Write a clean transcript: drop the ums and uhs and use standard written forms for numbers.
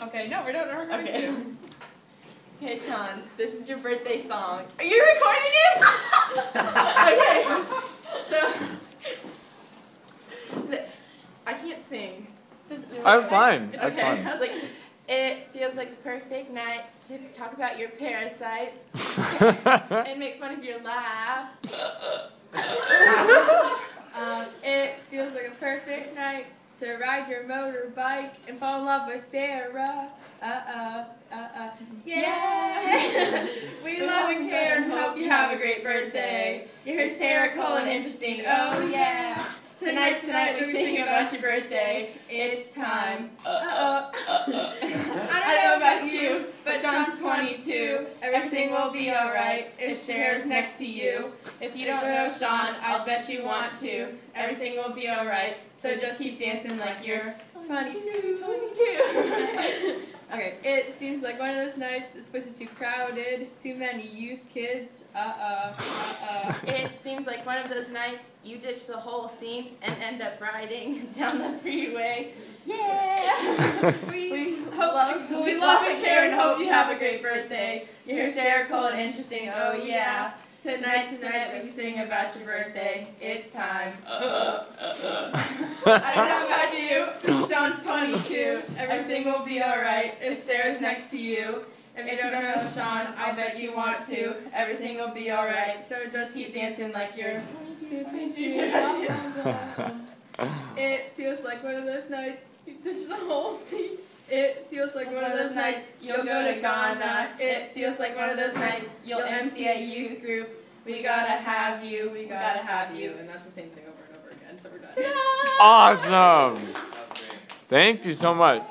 Okay, no, we're going to. Okay, Sean, this is your birthday song. Are you recording it? Okay. So, I can't sing. I'm fine. I'm Okay, fine. I was like, it feels like the perfect night to talk about your parasite and make fun of your laugh. It feels like a perfect night to ride your motorbike and fall in love with Sarah. Yeah! We love and care and hope you have a great birthday. You're hysterical and interesting, oh yeah. Tonight we sing about your birthday. It's time. I don't know about you, but Sean's 22. Everything will be alright if Sarah's next to you. If you don't know Sean, I'll bet you want to. Everything will be alright, so just keep dancing like you're 22. Okay, it seems like one of those nights this place is too crowded, too many youth kids. It seems like one of those nights you ditch the whole scene and end up riding down the freeway. Yeah! We love and care and hope you have a great birthday. You're hysterical and interesting, oh yeah. Tonight we sing about your birthday. It's time. I don't know about you. Sean's 22. Everything will be alright if Sarah's next to you. If you don't know Sean, I bet you want to. Everything will be alright. So just keep dancing like you're 22. It feels like one of those nights you ditch the whole scene. It feels like one of those nights you'll go to Ghana. It feels like one of those nights you'll MC a youth group. We gotta have you, we gotta have you. And that's the same thing over and over again, so we're done. Awesome. Thank you so much.